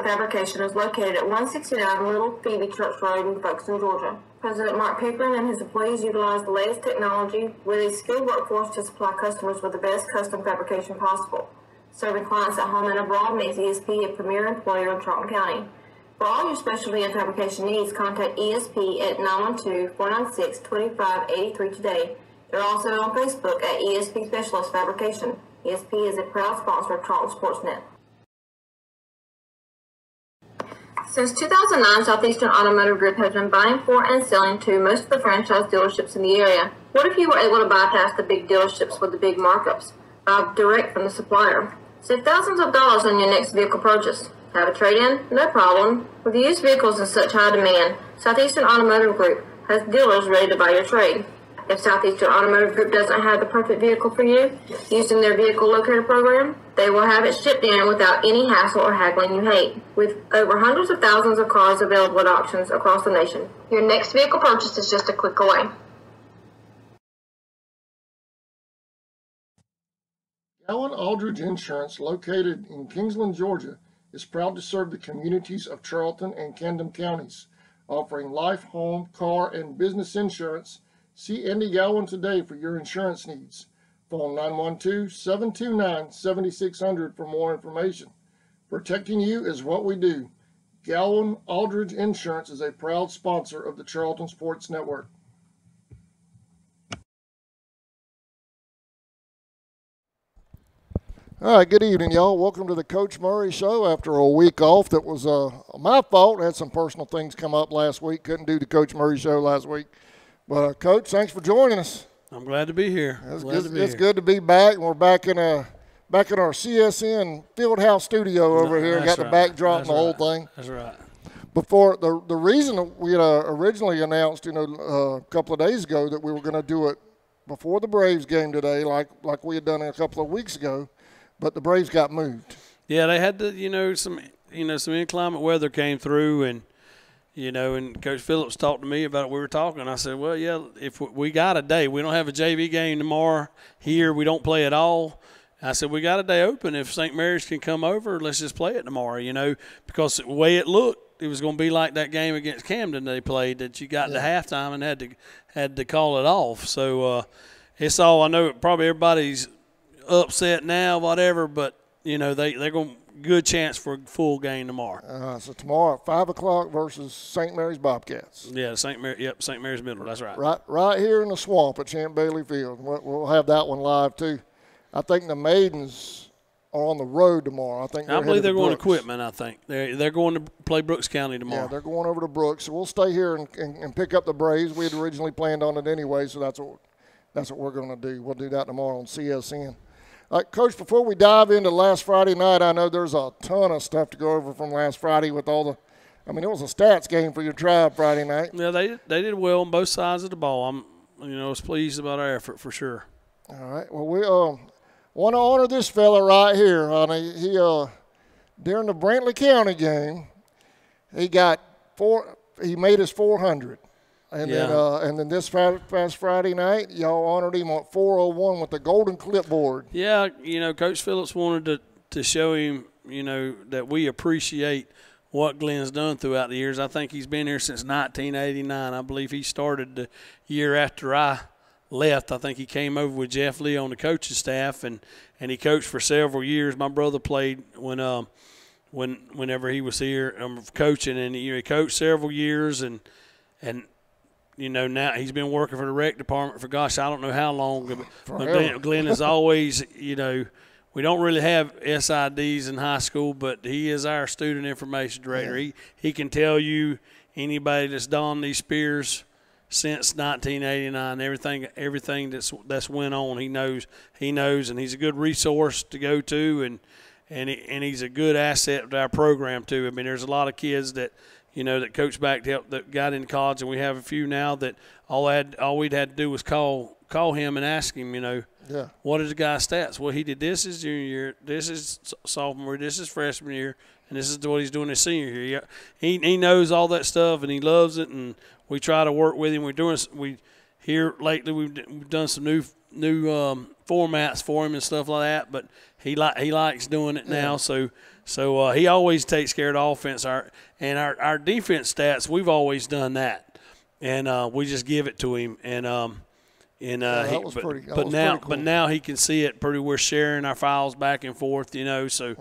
Fabrication is located at 169 Little Phoebe Church Road in Folkestone, Georgia. President Mark Pickering and his employees utilize the latest technology with a skilled workforce to supply customers with the best custom fabrication possible. Serving clients at home and abroad makes ESP a premier employer in Charlton County. For all your specialty and fabrication needs, contact ESP at 912-496-2583 today. They're also on Facebook at ESP Specialist Fabrication. ESP is a proud sponsor of Charlton Sportsman. Since 2009, Southeastern Automotive Group has been buying for and selling to most of the franchise dealerships in the area. What if you were able to bypass the big dealerships with the big markups? Buy direct from the supplier. Save thousands of dollars on your next vehicle purchase. Have a trade-in? No problem. With used vehicles in such high demand, Southeastern Automotive Group has dealers ready to buy your trade. If Southeastern Automotive Group doesn't have the perfect vehicle for you, using their vehicle locator program, they will have it shipped in without any hassle or haggling you hate. With over hundreds of thousands of cars available at auctions across the nation, your next vehicle purchase is just a click away. Allen Aldridge Insurance, located in Kingsland, Georgia, is proud to serve the communities of Charlton and Camden counties, offering life, home, car, and business insurance. See Andy Gowan today for your insurance needs. Phone 912-729-7600 for more information. Protecting you is what we do. Gowan Aldridge Insurance is a proud sponsor of the Charlton Sports Network. All right, good evening, y'all. Welcome to the Coach Murray Show after a week off. That was my fault. I had some personal things come up last week. Couldn't do the Coach Murray Show last week. But, Coach, thanks for joining us. I'm glad to be here. It's good to be back. We're back in our CSN Fieldhouse studio over here. Got the backdrop and the whole thing. That's right. Before the reason we had originally announced, a couple of days ago that we were going to do it before the Braves game today, like we had done a couple of weeks ago. But the Braves got moved. Yeah, they had to, some inclement weather came through, and Coach Phillips talked to me about it. We were talking. I said, well, yeah, if we got a day, we don't have a JV game tomorrow here. We don't play at all. I said, we got a day open. If St. Mary's can come over, let's just play it tomorrow, because the way it looked, it was going to be like that game against Camden they played that you got to halftime and had to call it off. So it's all, I know probably everybody's upset now, whatever, but they're going good chance for a full game tomorrow. So tomorrow at 5 o'clock versus St. Mary's Bobcats. Yeah, St. Mary's Middle. That's right. Right here in the swamp at Champ Bailey Field. We'll have that one live too. I think the Maidens are on the road tomorrow. I believe they're going to Quitman. I think they're going to play Brooks County tomorrow. Yeah, they're going over to Brooks. So we'll stay here and pick up the Braves. We had originally planned on it anyway, so that's what we're going to do. We'll do that tomorrow on CSN. All right, Coach, before we dive into last Friday night, I know there's a ton of stuff to go over from last Friday with all the – it was a stats game for your tribe Friday night. Yeah, they did well on both sides of the ball. I was pleased about our effort for sure. All right. Well, we want to honor this fella right here. He during the Brantley County game, he made his 400. And then this past Friday night, y'all honored him at 401 with the golden clipboard. Yeah, Coach Phillips wanted to show him, that we appreciate what Glenn's done throughout the years. I think he's been here since 1989. I believe he started the year after I left. I think he came over with Jeff Lee on the coaching staff, and he coached for several years. My brother played whenever he was here coaching, and he coached several years, and now he's been working for the rec department for, gosh, I don't know how long. But Glenn is always, we don't really have SIDs in high school, but he is our student information director. Yeah. He can tell you anybody that's donned these spears since 1989, everything that's went on, he knows, and he's a good resource to go to, and he's a good asset to our program too. There's a lot of kids that – that coach back to help that got in college, and we have a few now that all we'd had to do was call him and ask him, what is the guy's stats? Well, he did this his junior year, this is sophomore, this is freshman year, and this is what he's doing his senior year. He knows all that stuff, and he loves it, and we try to work with him. Here lately we've done some new formats for him and stuff like that, but he likes doing it now. So he always takes care of the offense. Our defense stats, we've always done that, and we just give it to him. But now he can see it pretty. We're sharing our files back and forth, So,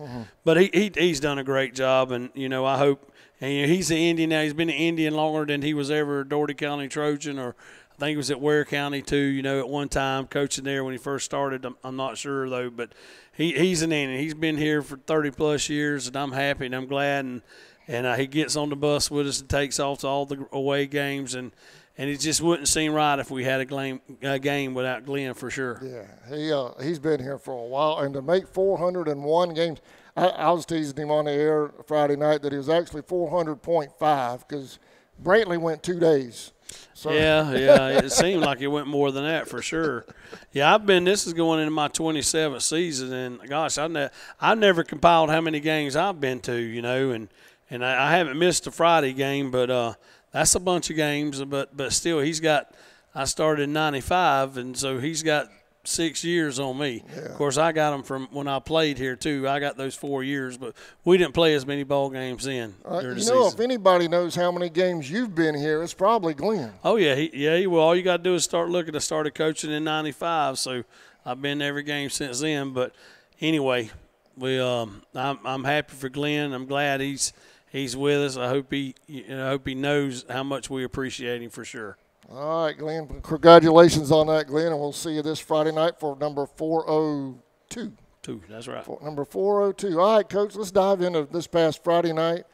but he's done a great job, and I hope. And he's an Indian now. He's been an Indian longer than he was ever a Doherty County Trojan, or I think he was at Ware County too. At one time coaching there when he first started. I'm not sure though, but he's an Indian. He's been here for 30+ years, and I'm happy and I'm glad. And he gets on the bus with us and takes off to all the away games, and it just wouldn't seem right if we had a game without Glenn for sure. Yeah, he's been here for a while, and to make 401 games. I was teasing him on the air Friday night that he was actually 400.5 because Brantley went 2 days. So. Yeah, it seemed like it went more than that for sure. Yeah, this is going into my 27th season, and gosh, I never compiled how many games I've been to, and I haven't missed a Friday game, but that's a bunch of games. But still, I started in '95, and so he's got 6 years on me. Yeah. Of course, I got them from when I played here too. I got those 4 years, but we didn't play as many ball games then during the season. If anybody knows how many games you've been here, it's probably Glenn. Oh yeah, he will. All you got to do is start looking. I started coaching in '95, so I've been to every game since then. But anyway, I'm happy for Glenn. I'm glad he's with us. I hope he knows how much we appreciate him for sure. All right, Glenn. Congratulations on that, Glenn, and we'll see you this Friday night for number 402. That's right. Number 402. All right, Coach, let's dive into this past Friday night.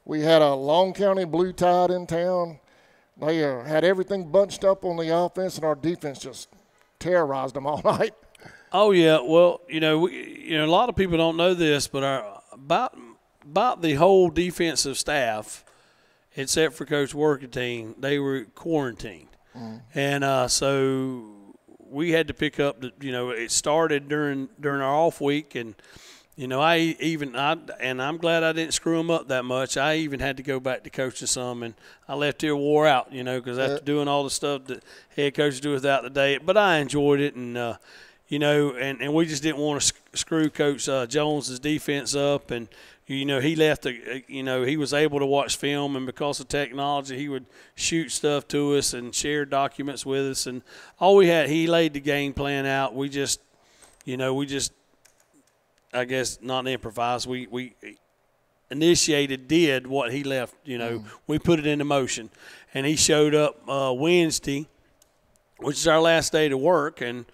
We had a Long County Blue Tide in town. They had everything bunched up on the offense, and our defense just terrorized them all night. Oh, yeah. Well, a lot of people don't know this, but about the whole defensive staff, except for Coach Workington, they were quarantined. And so we had to pick up it started during our off week, and I'm glad I didn't screw them up that much. I even had to go back to coaching some, and I left here wore out, because after doing all the stuff that head coaches do without the day, but I enjoyed it, and and we just didn't want to screw Coach Jones's defense up, and he left. He was able to watch film, and because of technology, he would shoot stuff to us and share documents with us. And all we had, he laid the game plan out. We just, I guess, not improvised. We did what he left. We put it into motion, and he showed up Wednesday, which is our last day to work, and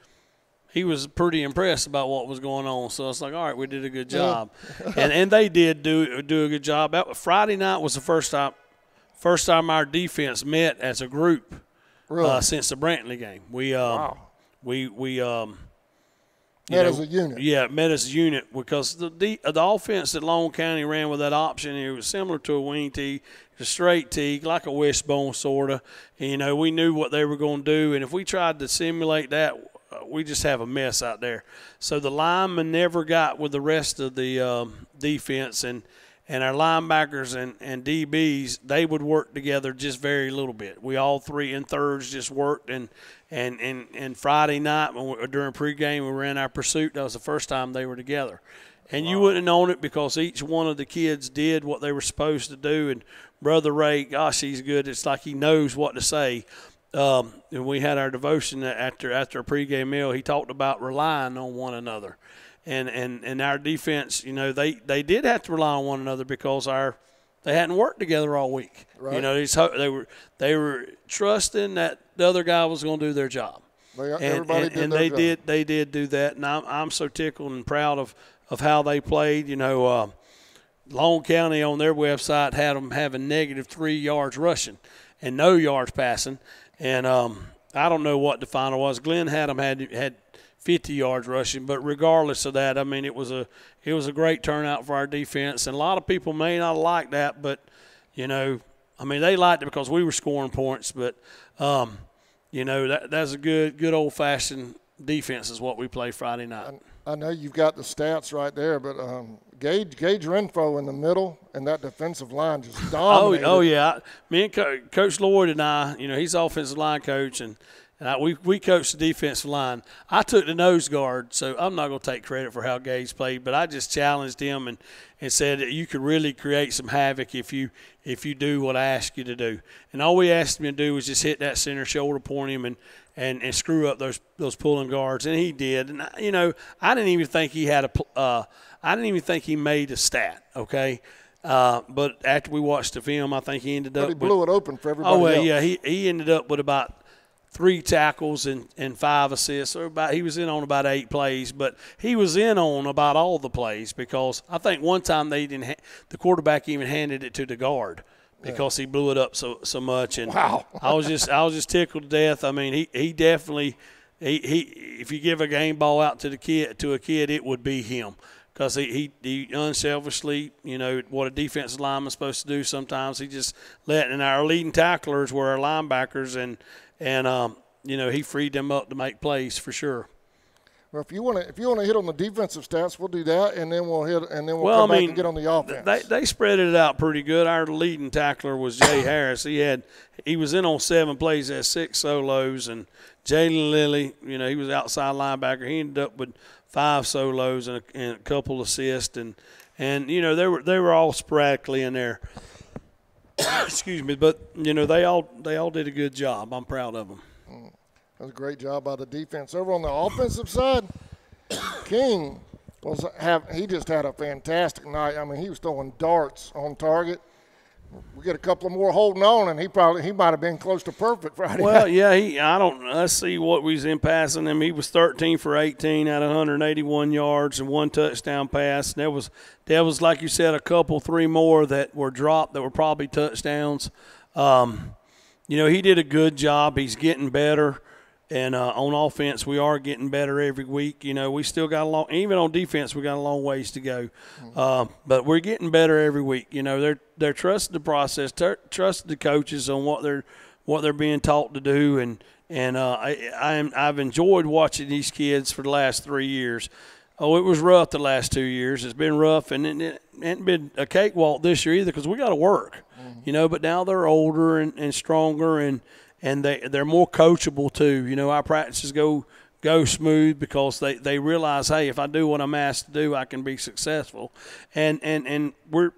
he was pretty impressed about what was going on. So I was like, all right, we did a good job. and they did do a good job. Friday night was the first time our defense met as a group since the Brantley game. We met as a unit. Yeah, met as a unit because the offense that Long County ran with that option, it was similar to a wing tee, a straight tee, like a wishbone sort of. And, we knew what they were going to do, and if we tried to simulate that, we just have a mess out there. So the linemen never got with the rest of the defense, and our linebackers and DBs, they would work together just very little bit. We all three and thirds just worked, and Friday night during pregame we ran our pursuit. That was the first time they were together. And you wouldn't have known it because each one of the kids did what they were supposed to do. And Brother Ray, gosh, he's good. It's like he knows what to say. And we had our devotion after a pregame meal. He talked about relying on one another, and our defense. They did have to rely on one another because they hadn't worked together all week. Right. They were trusting that the other guy was going to do their job. They did do that, and I'm so tickled and proud of how they played. Long County on their website had them having -3 yards rushing and no yards passing. And I don't know what the final was. Glenn had 50 yards rushing, but regardless of that, I mean, it was a great turnout for our defense. And a lot of people may not like that, but they liked it because we were scoring points. But that's a good old fashioned defense is what we play Friday night. I know you've got the stats right there, but Gage Renfro in the middle and that defensive line just dominated. Oh yeah. Me and Coach Lloyd and I, he's offensive line coach, and And we coached the defensive line. I took the nose guard, so I'm not going to take credit for how Gage played, but I just challenged him and said that you could really create some havoc if you do what I ask you to do. And all we asked him to do was just hit that center shoulder, point him, and screw up those pulling guards, and he did. And I didn't even think he had I didn't even think he made a stat. Okay. But after we watched the film, I think he ended up. But he blew it open for everybody. Oh well, else. yeah. He ended up with about 3 tackles and 5 assists. So he was in on about 8 plays, but he was in on about all the plays because I think one time the quarterback even handed it to the guard because he blew it up so much. And wow. I was just tickled to death. I mean, he definitely if you give a game ball out to a kid, it would be him. Because he unselfishly, what a defensive lineman's supposed to do sometimes. He just and our leading tacklers were our linebackers, and he freed them up to make plays for sure. Well, if you want to hit on the defensive stats, we'll do that, and then we'll come back and get on the offense. They spread it out pretty good. Our leading tackler was Jay Harris. He was in on 7 plays, had 6 solos, and Jalen Lilly, he was outside linebacker. He ended up with 5 solos and a couple assists, and they were all sporadically in there. Excuse me, but they all did a good job. I'm proud of them. That was a great job by the defense. Over on the offensive side, King he just had a fantastic night. I mean, he was throwing darts on target. We get a couple of more holding on, and he might have been close to perfect Friday. Well, yeah, let's see what we was in passing him. He was 13 for 18 out of 181 yards and 1 touchdown pass. And there was like you said, 3 more that were dropped that were probably touchdowns. He did a good job. He's getting better. And on offense, we are getting better every week. We still got even on defense, we got a long ways to go. But we're getting better every week. They're trusting the process, trusting the coaches on what they're being taught to do. And I've enjoyed watching these kids for the last 3 years. Oh, it was rough the last 2 years. It's been rough, and it hasn't been a cakewalk this year either because we got to work. But now they're older and stronger and they're more coachable too. Our practices go smooth because they realize, hey, if I do what I'm asked to do, I can be successful. And we're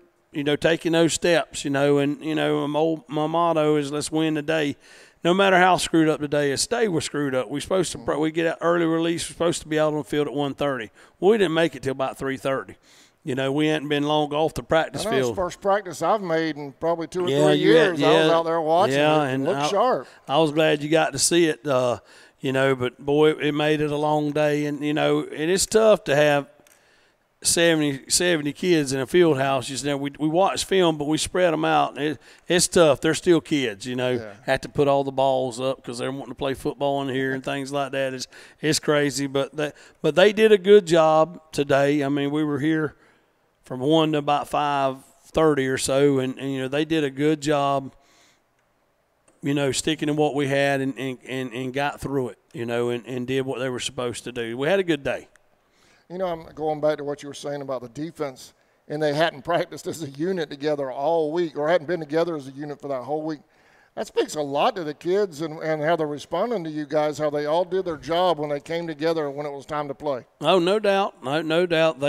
taking those steps. And my motto is let's win today. No matter how screwed up the day is, today we're screwed up. We get out early release. We're supposed to be out on the field at 1:30. Well, we didn't make it till about 3:30. We hadn't been long off the practice field. That's the first practice I've made in probably 2 or 3 years. I was out there watching it. And it looked sharp. I was glad you got to see it, but, boy, it made it a long day. And, and it's tough to have 70 kids in a field house. We watch film, but we spread them out. It's tough. They're still kids, Have to put all the balls up because they're wanting to play football in here and things like that. It's crazy. But they did a good job today. I mean, we were here from 1 to about 5:30 or so, and they did a good job, sticking to what we had and got through it, and did what they were supposed to do. We had a good day. I'm going back to what you were saying about the defense, and they hadn't practiced as a unit together all week or hadn't been together as a unit for that whole week. That speaks a lot to the kids and how they're responding to you guys, how they all did their job when they came together when it was time to play. Oh, no doubt. No doubt.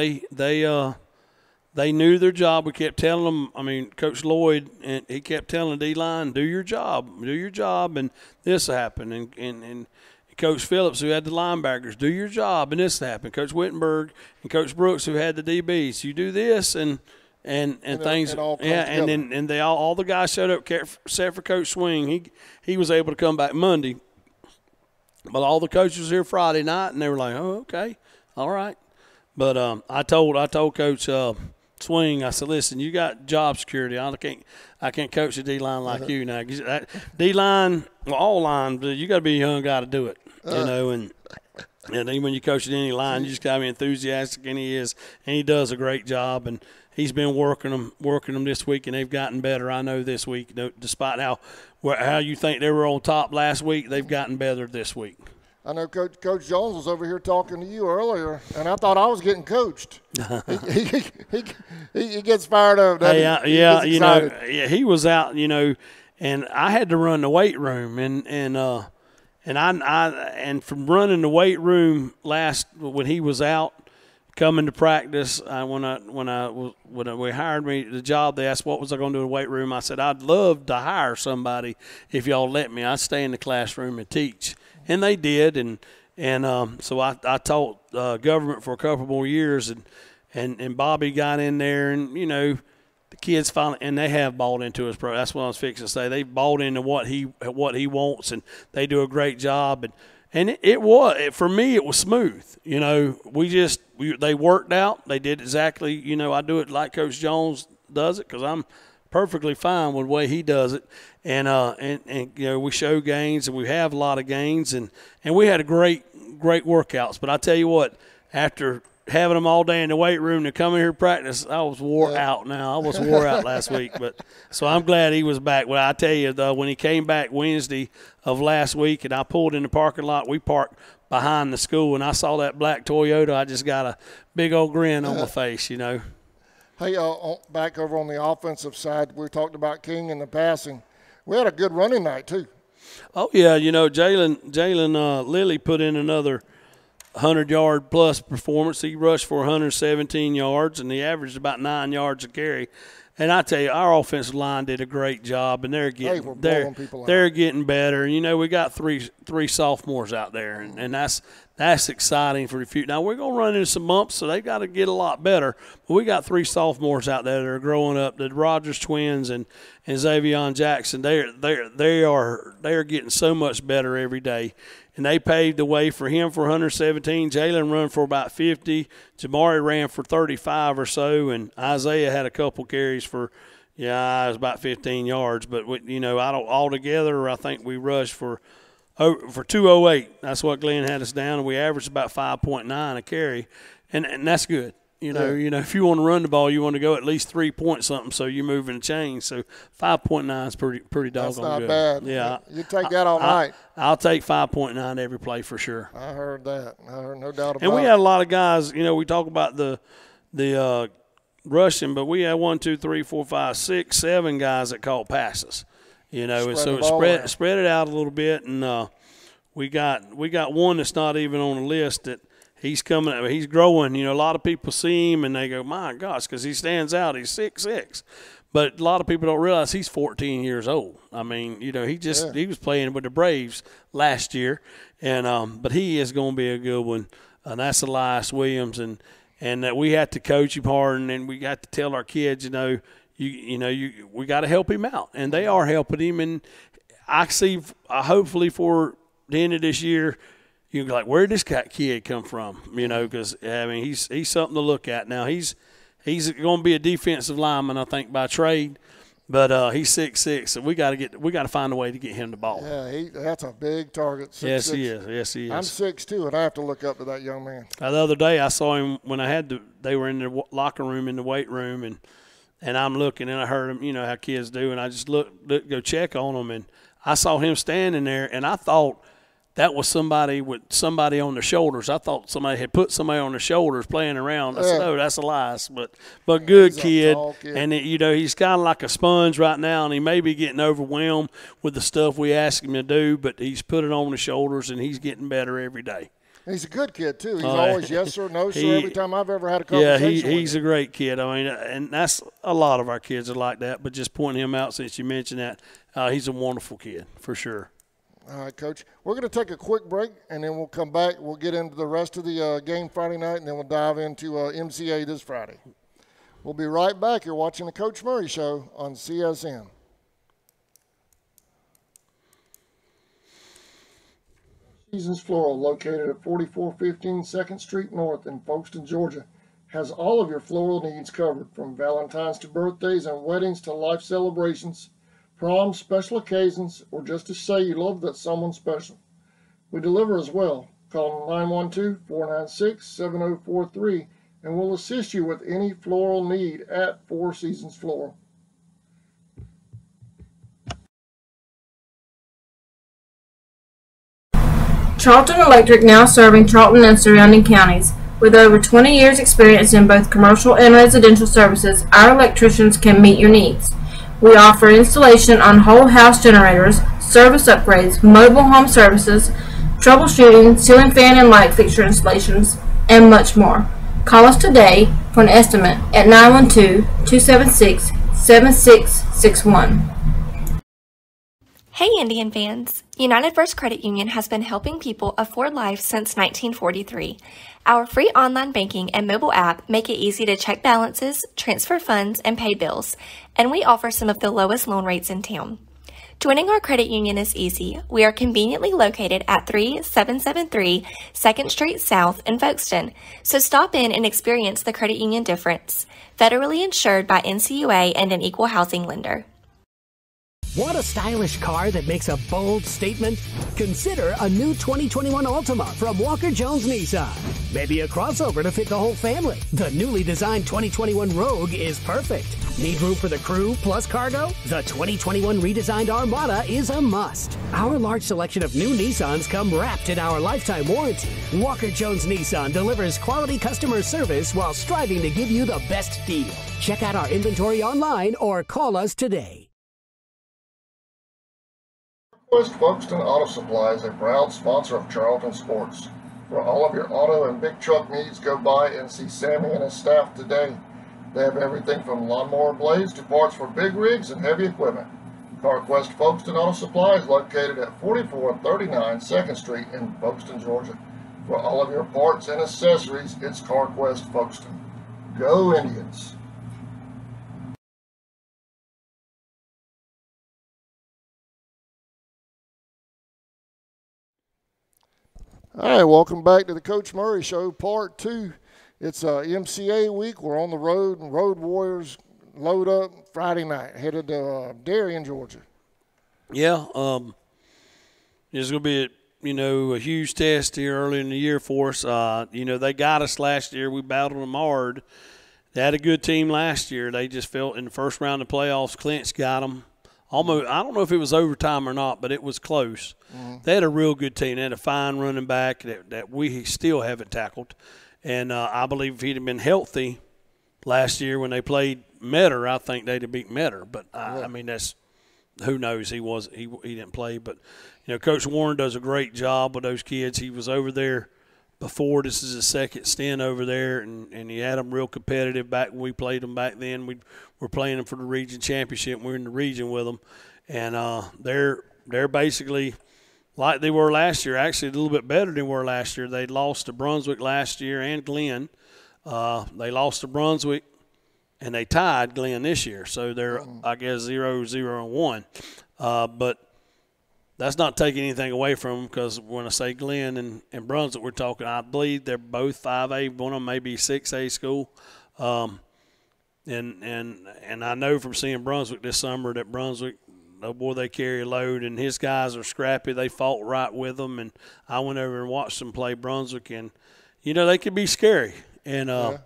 They knew their job. We kept telling them, Coach Lloyd, and he kept telling the D-line, do your job, and this happened. And Coach Phillips, who had the linebackers, do your job, and this happened. Coach Wittenberg and Coach Brooks, who had the DBs, you do this, and things. It all comes together. And they all the guys showed up, except for Coach Swing. He was able to come back Monday. But all the coaches was here Friday night, and they were like, oh, okay, all right. But I told Coach Swing, I said, listen, you got job security. I can't coach the D-line like you now. D-line, all line, you got to be a young guy to do it, and then when you coach at any line, you just got to be enthusiastic, and he is, and he does a great job, and he's been working them this week, and they've gotten better. I know this week, despite how you think they were on top last week, they've gotten better this week. I know Coach Jones was over here talking to you earlier, and I thought I was getting coached. he gets fired up. He was out, and I had to run the weight room, and and from running the weight room when he was out, coming to practice, when we hired me the job, they asked what was I going to do in the weight room. I said I'd love to hire somebody if y'all let me. I'd stay in the classroom and teach, and they did, and so I taught government for a couple more years, and Bobby got in there, and the kids finally, and they have bought into his program. That's what I was fixing to say. They bought into what he wants, and they do a great job. And it was, for me, it was smooth. They worked out. They did exactly, I do it like Coach Jones does it, because I'm perfectly fine with the way he does it. And we show gains, and we have a lot of gains, and we had a great workouts. But I tell you what, after having them all day in the weight room to come in here to practice, I was wore out now. I was wore out last week. So I'm glad he was back. Well, I tell you, though, when he came back Wednesday of last week and I pulled in the parking lot, we parked behind the school, and I saw that black Toyota, I just got a big old grin on my face, Hey, back over on the offensive side, we talked about King and the passing. We had a good running night, too. Oh, yeah, Jalen Lilly put in another 100-yard plus performance. He rushed for 117 yards, and he averaged about 9 yards a carry. And I tell you, our offensive line did a great job, and they're getting better. We got three sophomores out there, and that's exciting for the future. Now we're gonna run into some bumps, so they got to get a lot better. But we got 3 sophomores out there that are growing up. The Rogers twins and Xavion Jackson. They are getting so much better every day. And they paved the way for him for 117. Jalen ran for about 50. Jamari ran for 35 or so. And Isaiah had a couple carries for, it was about 15 yards. But, altogether, I think we rushed for 208. That's what Glenn had us down. And we averaged about 5.9 a carry. And that's good. If you want to run the ball, you want to go at least 3 point something, so you're moving the chain. So 5.9 is pretty doggone good. That's not bad. Yeah, you take that all night. I'll take 5.9 every play for sure. I heard that. No doubt about it. And we had a lot of guys. We talk about the rushing, but we had 1, 2, 3, 4, 5, 6, 7 guys that caught passes. And so it spread it out a little bit, and we got one that's not even on the list that. He's coming. He's growing. A lot of people see him and they go, "My gosh," because he stands out. He's 6'6", but a lot of people don't realize he's 14 years old. I mean, he was playing with the Braves last year, and but he is going to be a good one. And that's Elias Williams, and that we have to coach him hard, and we got to tell our kids, we got to help him out, and they are helping him. And I see, hopefully for the end of this year. You're like, where did this kid come from? Because he's something to look at. Now he's going to be a defensive lineman, I think, by trade, but he's 6'6", so we got to find a way to get him the ball. Yeah, that's a big target. 6'6". Yes, he is. Yes, he is. I'm 6'2", and I have to look up to that young man. The other day I saw him when they were in the locker room in the weight room, and I'm looking, and I heard him, how kids do, and I just go check on him, and I saw him standing there, and I thought. That was somebody with somebody on their shoulders. I thought somebody had put somebody on their shoulders playing around. I said, "Oh, that's Elias," but good kid. And he's kind of like a sponge right now, and he may be getting overwhelmed with the stuff we ask him to do, but he's put it on his shoulders, and he's getting better every day. He's a good kid too. He's always yes sir, no sir every time I've ever had a conversation. Yeah, he's a great kid. And that's a lot of our kids are like that. But just pointing him out since you mentioned that, he's a wonderful kid for sure. All right, Coach. We're going to take a quick break, and then we'll come back. We'll get into the rest of the game Friday night, and then we'll dive into MCA this Friday. We'll be right back. You're watching the Coach Murray Show on CSN. Seasons Floral, located at 4415 2nd Street North in Folkestone, Georgia, has all of your floral needs covered, from Valentine's to birthdays and weddings to life celebrations, proms, special occasions, or just to say you love that someone special. We deliver as well. Call 912-496-7043 and we'll assist you with any floral need at Four Seasons Floral. Charlton Electric, now serving Charlton and surrounding counties. With over 20 years experience in both commercial and residential services, our electricians can meet your needs. We offer installation on whole house generators, service upgrades, mobile home services, troubleshooting, ceiling fan and light fixture installations, and much more. Call us today for an estimate at 912-276-7661. Hey Indian fans! United First Credit Union has been helping people afford life since 1943. Our free online banking and mobile app make it easy to check balances, transfer funds, and pay bills, and we offer some of the lowest loan rates in town. Joining our credit union is easy. We are conveniently located at 3773 2nd Street South in Folkestone, so stop in and experience the credit union difference. Federally insured by NCUA and an equal housing lender. Want a stylish car that makes a bold statement? Consider a new 2021 Altima from Walker Jones Nissan. Maybe a crossover to fit the whole family. The newly designed 2021 Rogue is perfect. Need room for the crew plus cargo? The 2021 redesigned Armada is a must. Our large selection of new Nissans come wrapped in our lifetime warranty. Walker Jones Nissan delivers quality customer service while striving to give you the best deal. Check out our inventory online or call us today. West Folkestone Auto Supply is a proud sponsor of Charlton Sports. For all of your auto and big truck needs, go by and see Sammy and his staff today. They have everything from lawnmower blades to parts for big rigs and heavy equipment. CarQuest Folkestone Auto Supply is located at 4439 2nd Street in Folkestone, Georgia. For all of your parts and accessories, it's CarQuest Folkestone. Go Indians! All right, welcome back to the Coach Murray Show, Part 2. It's MCA week. We're on the road, and Road Warriors load up Friday night, headed to Darien, Georgia. Yeah, it's going to be, a huge test here early in the year for us. They got us last year. We battled them hard. They had a good team last year. They just felt in the first round of playoffs, Clint's got them. Almost, I don't know if it was overtime or not, but it was close. Mm-hmm. They had a real good team. They had a fine running back that we still haven't tackled. And I believe if he'd have been healthy last year when they played Metter, I think they'd have beaten Metter. But, I mean, that's who knows. He didn't play. But, Coach Warren does a great job with those kids. He was over there before. This is his second stint over there, and he had them real competitive back when we played them back then. We were playing them for the region championship. We're in the region with them, and they're basically like they were last year, actually a little bit better than they were last year. They lost to Brunswick last year and Glenn. They lost to Brunswick, and they tied Glenn this year. So they're, I guess, 0-0-1. But that's not taking anything away from them, because when I say Glenn and Brunswick, we're talking, I believe they're both 5A, one of them may be 6A school. And I know from seeing Brunswick this summer that Brunswick, oh boy, they carry a load, and his guys are scrappy. They fought right with them, and I went over and watched them play Brunswick, and, they could be scary. And I've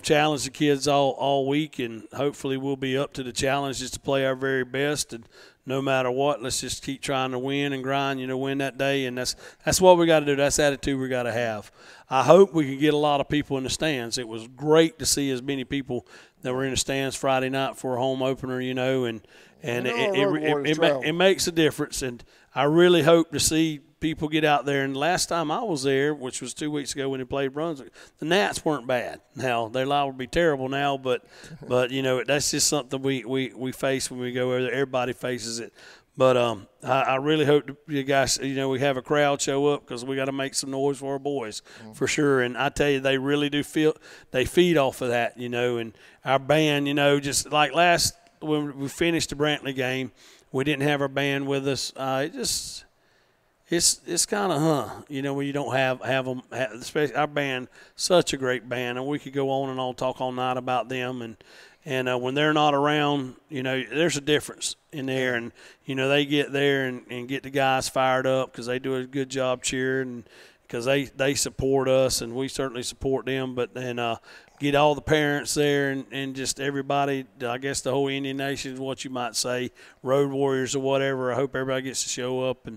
challenged the kids all week, and hopefully we'll be up to the challenge just to play our very best. And no matter what, let's just keep trying to win and grind, win that day. And that's what we got to do. That's the attitude we got to have. I hope we can get a lot of people in the stands. It was great to see as many people that were in the stands Friday night for a home opener, and it makes a difference. And I really hope to see people get out there. And last time I was there, which was 2 weeks ago when they played Brunswick, the Gnats weren't bad. Now, they're liable to be terrible now, but that's just something we face when we go over there. Everybody faces it. But I really hope you guys, we have a crowd show up, because we got to make some noise for our boys, for sure. And I tell you, they really do they feed off of that, and our band, just like when we finished the Brantley game, we didn't have our band with us. It's kind of, when you don't have them, especially our band, such a great band, and we could go on and on, talk all night about them, and when they're not around, there's a difference in there, and, they get there and get the guys fired up, because they do a good job cheering, because they support us, and we certainly support them, but then get all the parents there and just everybody, I guess the whole Indian Nation is what you might say, Road Warriors or whatever. I hope everybody gets to show up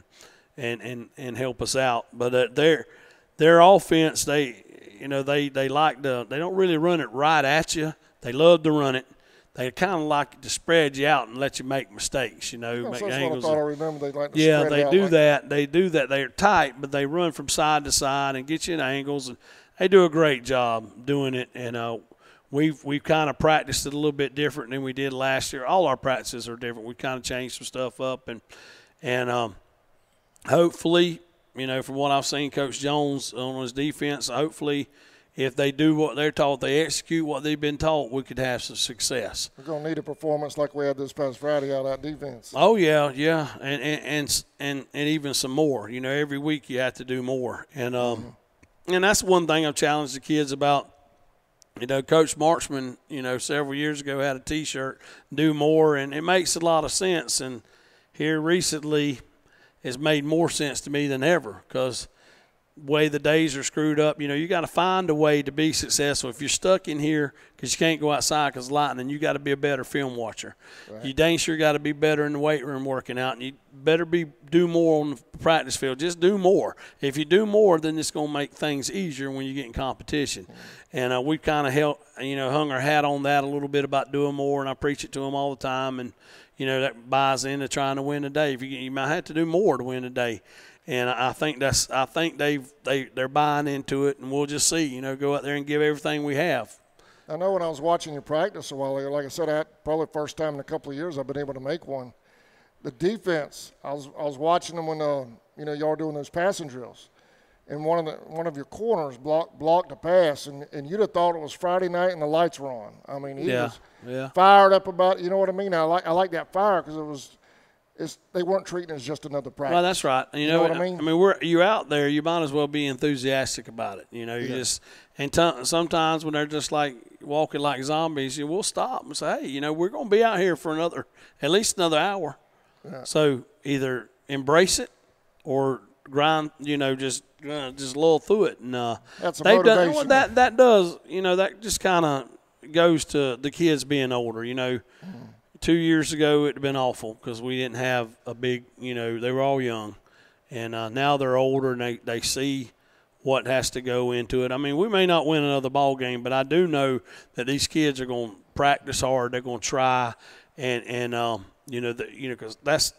and help us out. But their offense, they don't really run it right at you. They love to run it. they kind of like to spread you out and let you make mistakes, make angles. What I thought I remember. They like to yeah, spread they out do like that. They do that. They're tight, but they run from side to side and get you in angles. And they do a great job doing it. And we've kind of practiced it a little bit different than we did last year. All our practices are different. We kind of changed some stuff up, and hopefully, from what I've seen, Coach Jones on his defense, hopefully, if they do what they're taught, they execute what they've been taught, we could have some success. We're going to need a performance like we had this past Friday out of that defense. Oh, yeah, and even some more. Every week you have to do more. And that's one thing I've challenged the kids about. Coach Marchman, several years ago had a T-shirt, do more, and it makes a lot of sense. And here recently it's made more sense to me than ever because way the days are screwed up, you got to find a way to be successful. If you're stuck in here because you can't go outside because of lightning, you got to be a better film watcher. Right. You dang sure got to be better in the weight room working out, and you better do more on the practice field. Just do more. If you do more, then it's going to make things easier when you get in competition. And we kind of hung our hat on that a little bit about doing more, and I preach it to them all the time. And that buys into trying to win today. You might have to do more to win today. And I think they're buying into it, and we'll just see. Go out there and give everything we have. I know when I was watching you practice a while ago, like I said, probably the first time in a couple of years I've been able to make one. The defense, I was watching them when y'all were doing those passing drills, and one of your corners blocked a pass, and you'd have thought it was Friday night and the lights were on. I mean, he was fired up about it. You know what I mean? I like that fire because they weren't treating it as just another practice. Well, that's right. You know what I mean? I mean, you're out there. You might as well be enthusiastic about it. Sometimes when they're just like walking like zombies, we'll stop and say, hey, we're going to be out here for at least another hour. Yeah. So either embrace it or grind, just lull through it. And that's a motivation. That does, that just kind of goes to the kids being older. 2 years ago, it had been awful because we didn't have a big, they were all young. And now they're older and they see what has to go into it. I mean, we may not win another ball game, but I do know that these kids are going to practice hard. They're going to try because that's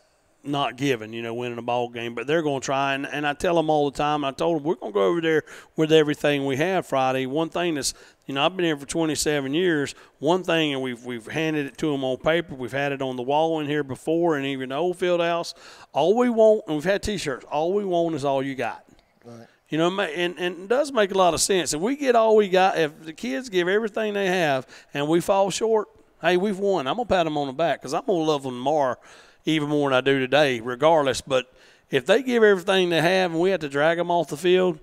not given, winning a ball game. But they're going to try. And I tell them all the time, I told them, we're going to go over there with everything we have Friday. One thing that's, I've been here for 27 years. One thing, and we've handed it to them on paper. We've had it on the wall in here before, and even the old field house. All we want, and we've had T-shirts, all we want is all you got. Right. And it does make a lot of sense. If we get all we got, if the kids give everything they have and we fall short, hey, we've won. I'm going to pat them on the back because I'm going to love them tomorrow even more than I do today, regardless. But if they give everything they have and we have to drag them off the field,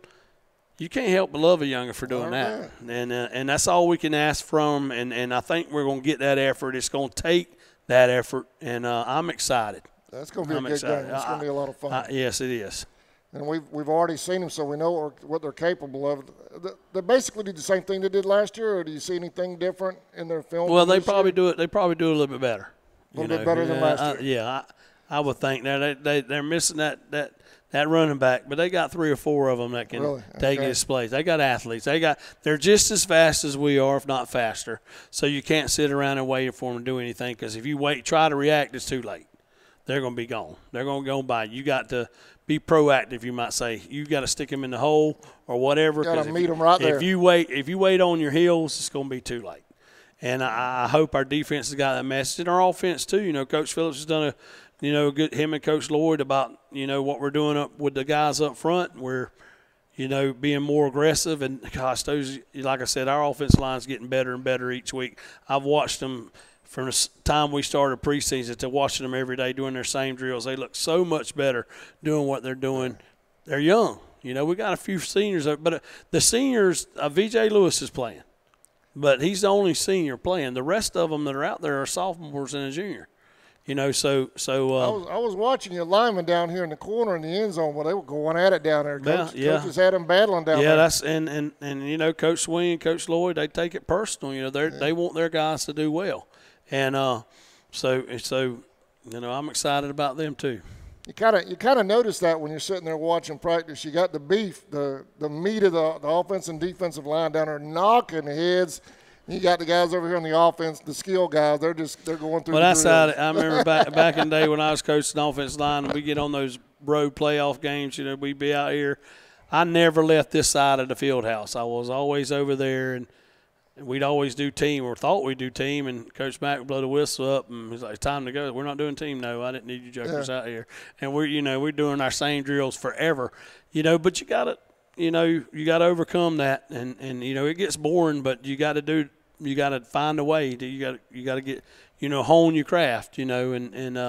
you can't help but love a younger for doing that. And that's all we can ask from them. And I think we're going to get that effort. It's going to take that effort, and I'm excited. That's going to be a good game. It's going to be a lot of fun. Yes, it is. And we've already seen them, so we know what they're capable of. They basically do the same thing they did last year, or do you see anything different in their film? Well, they probably do it. They probably do it a little bit better. A little bit better than last year. I would think they're missing that running back, but they got 3 or 4 of them that can take his place. They got athletes. They're just as fast as we are, if not faster. So you can't sit around and wait for them to do anything, because if you try to react, it's too late. They're going to be gone. They're going to go by. You got to be proactive, you might say. You got to stick them in the hole or whatever. Got to meet them right there. If you wait on your heels, it's going to be too late. And I hope our defense has got that message, and our offense too. Coach Phillips has done good. Him and Coach Lloyd about what we're doing up with the guys up front. We're being more aggressive, and gosh, like I said, our offensive line's getting better and better each week. I've watched them from the time we started preseason to watching them every day doing their same drills. They look so much better doing what they're doing. They're young. We got a few seniors, but the seniors, VJ Lewis is playing, but he's the only senior playing. The rest of them that are out there are sophomores and a junior. I was watching your linemen down here in the corner in the end zone where they were going at it down there. Coaches had them battling down there. Yeah, that's and Coach Swing and Coach Lloyd, they take it personal. They want their guys to do well, and so I'm excited about them too. You kind of notice that when you're sitting there watching practice. You got the beef, the meat of the offense and defensive line down there knocking heads. You got the guys over here on the offense, the skill guys. They're going through. Well, that's how drills. I remember back in the day when I was coaching the offensive line, and we get on those road playoff games. We'd be out here. I never left this side of the field house. I was always over there, and we'd always do team, or thought we'd do team, and Coach Mack would blow the whistle up, and he's like, "It's time to go. We're not doing team. No, I didn't need you jokers out here." And we're doing our same drills forever, but you got to overcome that, and it gets boring, but you got to find a way. You got to get hone your craft, and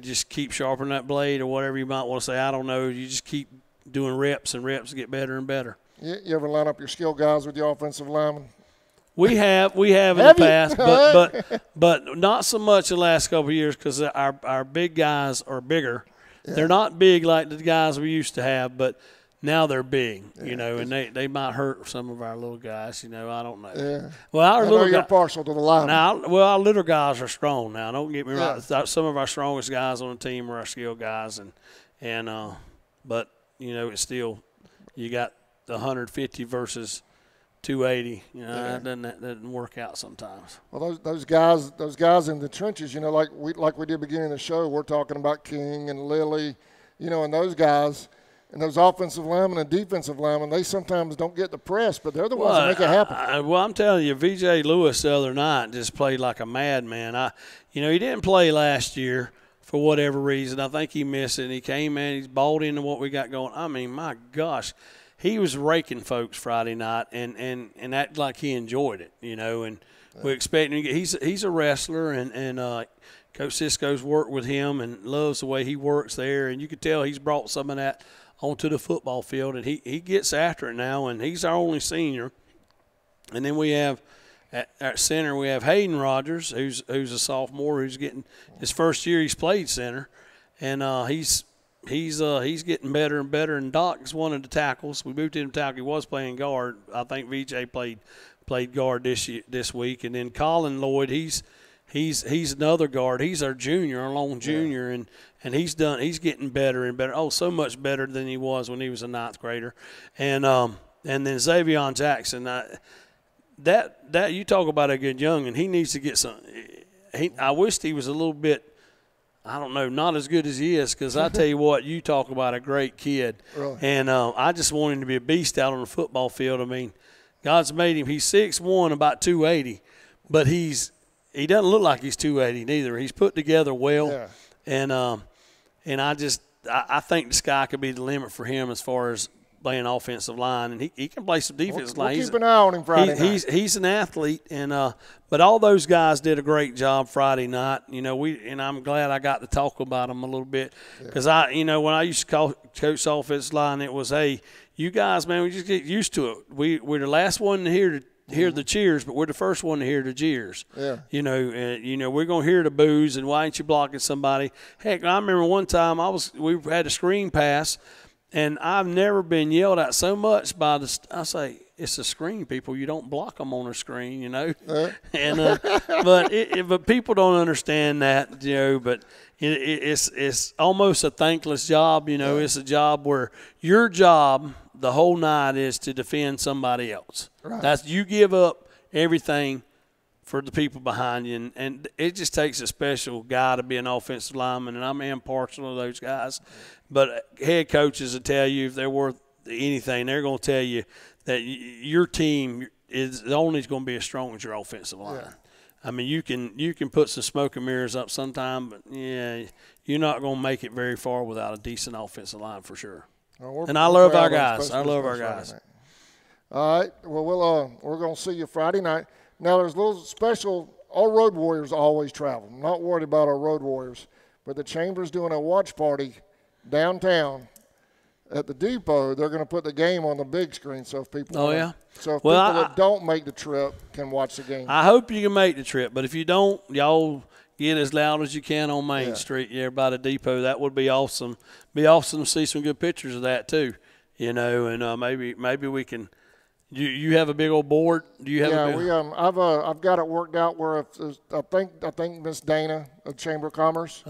just keep sharpening that blade or whatever you might want to say. I don't know. You just keep doing reps and reps to get better and better. You ever line up your skill guys with your offensive linemen? We have in the past, but not so much the last couple of years because our big guys are bigger. Yeah. They're not big like the guys we used to have, but now they're big, and they might hurt some of our little guys. I don't know. Yeah. Well, you're partial to the line. Our little guys are strong now. Don't get me wrong. Some of our strongest guys on the team are our skill guys, but it's still you got the 150 versus 280. That doesn't work out sometimes. Well, those guys in the trenches, like we did beginning of the show, we're talking about King and Lilly, and those guys. And those offensive linemen and defensive linemen, they sometimes don't get the press, but they're the ones that make it happen. I'm telling you, VJ Lewis the other night just played like a madman. He didn't play last year for whatever reason. I think he missed it. And he came in, he's bought into what we got going. I mean, my gosh, he was raking folks Friday night and acted like he enjoyed it, and we're expecting him. He's a wrestler, and Coach Cisco's worked with him and loves the way he works there, and you could tell he's brought some of that onto the football field, and he gets after it now, and he's our only senior. And then we have at center we have Hayden Rogers, who's a sophomore, who's getting his first year he's played center, and he's getting better and better. And Doc's one of the tackles. We moved him to tackle. He was playing guard. I think VJ played guard this week, and then Colin Lloyd, he's another guard. He's our junior, our lone junior, and he's getting better and better. Oh, so much better than he was when he was a ninth grader. And then Xavion Jackson. That you talk about a good young, and he needs to get some. I wished he was a little bit. I don't know, not as good as he is, because I tell you what, you talk about a great kid. Really? And I just want him to be a beast out on the football field. I mean, God's made him. He's 6'1", about 280, but he doesn't look like he's 280 neither. He's put together well, and I think the sky could be the limit for him as far as playing offensive line, and he can play some defensive line. Keep an eye on him Friday night. He's an athlete, and but all those guys did a great job Friday night. And I'm glad I got to talk about them a little bit, because when I used to coach offensive line, it was, hey, you guys, man, we just get used to it. We're the last one to hear the cheers, but we're the first one to hear the jeers. Yeah. We're gonna hear the boos, and why ain't you blocking somebody? Heck, I remember one time we had a screen pass, and I've never been yelled at so much by I say, it's a screen, people. You don't block them on a screen, And but people don't understand that, But it's almost a thankless job, It's a job where your job the whole night is to defend somebody else. Right. That's you give up everything for the people behind you, and it just takes a special guy to be an offensive lineman, and I'm impartial to those guys. But head coaches will tell you, if they're worth anything, they're going to tell you that your team is only going to be as strong as your offensive line. Yeah. I mean, you can put some smoke and mirrors up sometime, but you're not going to make it very far without a decent offensive line for sure. And I love our guys. I love our guys. All right. Well, we're going to see you Friday night. Now, there's a little special. Our Road Warriors always travel. I'm not worried about our Road Warriors. But the Chamber's doing a watch party downtown at the depot. They're going to put the game on the big screen, so if people people that don't make the trip can watch the game. I hope you can make the trip. But if you don't, y'all get as loud as you can on Main Street by the depot. That would be awesome. Be awesome to see some good pictures of that too. And maybe we can. You have a big old board? Do you have? I've got it worked out where I think Miss Dana of Chamber of Commerce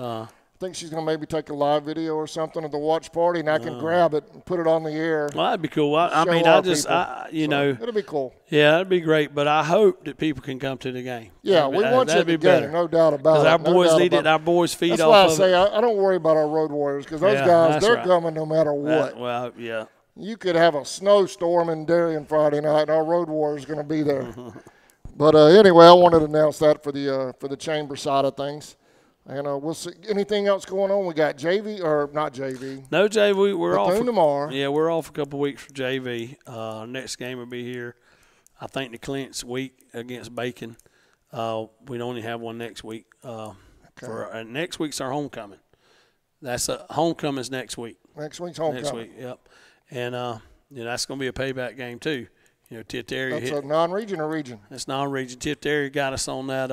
think she's going to maybe take a live video or something of the watch party, and I can grab it and put it on the air. Well, that'd be cool. You know. It'll be cool. Yeah, that'd be great. But I hope that people can come to the game. Yeah, we want you to the game, no doubt about it. Because our boys need it. Our boys feed That's off why I of say it. I don't worry about our road warriors, because those guys, they're coming no matter what. Well, yeah. You could have a snowstorm in Darien Friday night, and our road warriors going to be there. But anyway, I wanted to announce that for the chamber side of things. And we'll see. Anything else going on? We got JV, or not JV? No JV. We're off tomorrow. Yeah, we're off a couple of weeks for JV. Next game will be here, I think, the Clint's week against Bacon. We'd only have one next week. For next week's our homecoming. That's homecoming's next week. Next week's homecoming. Next week, yep. And that's going to be a payback game too. You know, Tift area. That's a non-region or region? It's non-region. Tift area got us on that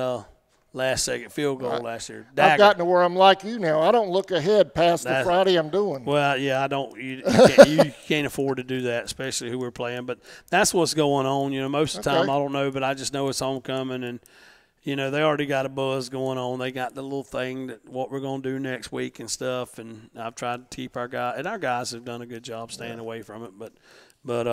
last-second field goal last year. I've gotten to where I'm like you now. I don't look ahead past the Friday I'm doing. Well, yeah, I don't. You can't afford to do that, especially who we're playing. But that's what's going on. You know, most of the time I don't know, but I just know it's homecoming, and you know they already got a buzz going on. They got the little thing that what we're going to do next week and stuff. And I've tried to keep our guys, and our guys have done a good job staying away from it. But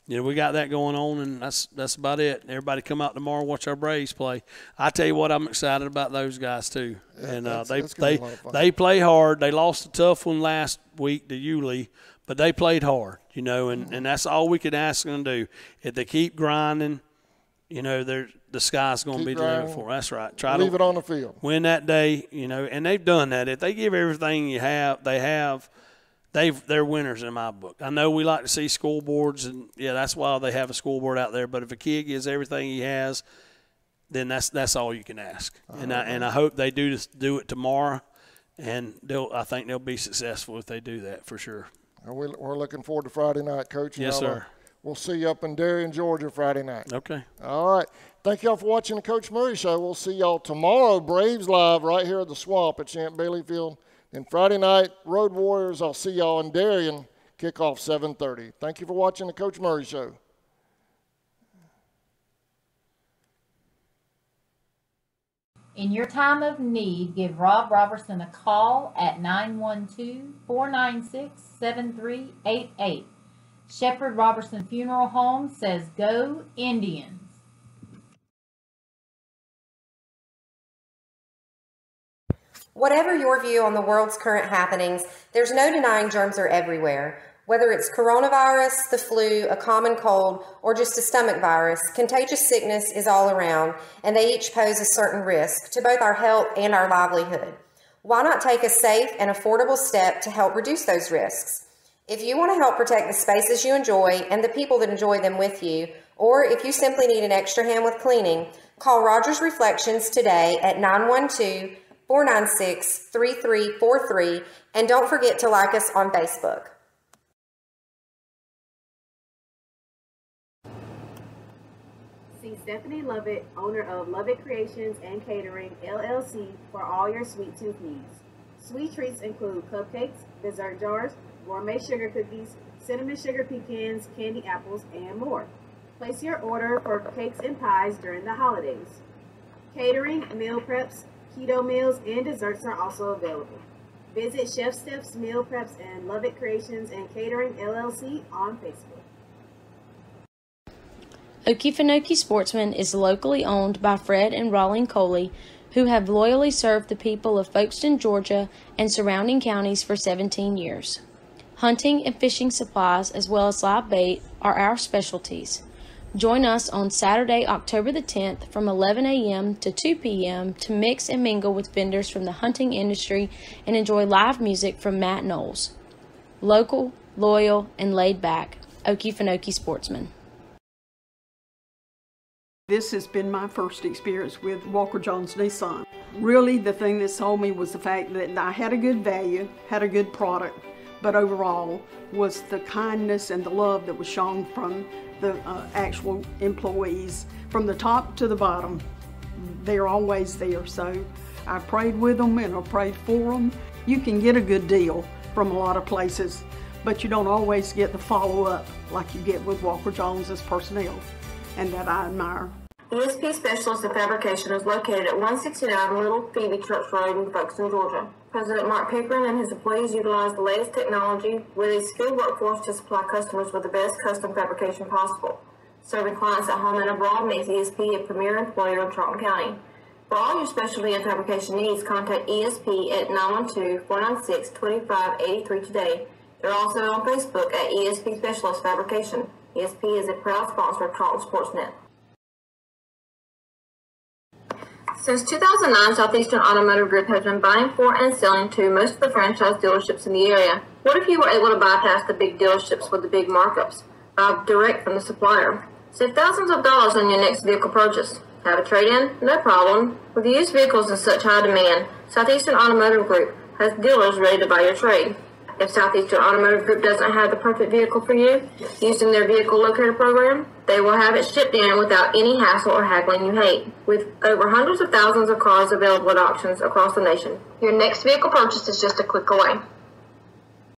you know, we got that going on, and that's about it. Everybody come out tomorrow, watch our Braves play. I tell you what, I'm excited about those guys too. Yeah, and they play hard. They lost a tough one last week to Yulee, but they played hard, you know, and that's all we can ask them to do. If they keep grinding, you know, the sky's going to be the limit for them. That's right. Try leave to it on the field. Win that day, you know, and they've done that. If they give everything they have. They're winners in my book. I know we like to see scoreboards, and yeah, that's why they have a scoreboard out there. But if a kid gives everything he has, then that's all you can ask. And I hope they do it tomorrow, and I think they'll be successful if they do that for sure. We're looking forward to Friday night, Coach. Yes, sir. We'll see you up in Darien, Georgia, Friday night. Okay. All right. Thank y'all for watching the Coach Murray Show. We'll see y'all tomorrow, Braves Live, right here at the Swamp at Champ Bailey Field. And Friday night, Road Warriors, I'll see y'all in Darien, kickoff 7:30. Thank you for watching the Coach Murray Show. In your time of need, give Rob Robertson a call at 912-496-7388. Shepherd Robertson Funeral Home says, "Go Indians." Whatever your view on the world's current happenings, there's no denying germs are everywhere. Whether it's coronavirus, the flu, a common cold, or just a stomach virus, contagious sickness is all around, and they each pose a certain risk to both our health and our livelihood. Why not take a safe and affordable step to help reduce those risks? If you want to help protect the spaces you enjoy and the people that enjoy them with you, or if you simply need an extra hand with cleaning, call Rogers Reflections today at 912-496-3343, and don't forget to like us on Facebook. See Stephanie Lovett, owner of Lovett Creations and Catering, LLC, for all your sweet tooth needs. Sweet treats include cupcakes, dessert jars, gourmet sugar cookies, cinnamon sugar pecans, candy apples, and more. Place your order for cakes and pies during the holidays. Catering, meal preps, keto meals, and desserts are also available. Visit Chef Steph's Meal Preps and Lovett Creations and Catering, LLC on Facebook. Okefenokee Sportsman is locally owned by Fred and Rawling Coley, who have loyally served the people of Folkestone, Georgia, and surrounding counties for 17 years. Hunting and fishing supplies, as well as live bait, are our specialties. Join us on Saturday, October the 10th from 11 a.m. to 2 p.m. to mix and mingle with vendors from the hunting industry and enjoy live music from Matt Knowles. Local, loyal, and laid back, Okefenokee Sportsman. This has been my first experience with Walker Jones Nissan. Really, the thing that sold me was the fact that I had a good value, had a good product, but overall was the kindness and the love that was shown from the actual employees. From the top to the bottom, they're always there. So I prayed with them and I prayed for them. You can get a good deal from a lot of places, but you don't always get the follow-up like you get with Walker Jones's personnel, and that I admire. ESP Specialist in Fabrication is located at 169 Little Phoebe Church Road in Folkestone, Georgia. President Mark Pickering and his employees utilize the latest technology with a skilled workforce to supply customers with the best custom fabrication possible. Serving clients at home and abroad makes ESP a premier employer in Charlton County. For all your specialty and fabrication needs, contact ESP at 912-496-2583 today. They're also on Facebook at ESP Specialist Fabrication. ESP is a proud sponsor of Charlton Sportsman. Since 2009, Southeastern Automotive Group has been buying for and selling to most of the franchise dealerships in the area. What if you were able to bypass the big dealerships with the big markups? Buy direct from the supplier. Save thousands of dollars on your next vehicle purchase. Have a trade-in? No problem. With used vehicles in such high demand, Southeastern Automotive Group has dealers ready to buy your trade. If Southeastern Automotive Group doesn't have the perfect vehicle for you, using their vehicle locator program, they will have it shipped in without any hassle or haggling you hate. With over hundreds of thousands of cars available at auctions across the nation, your next vehicle purchase is just a click away.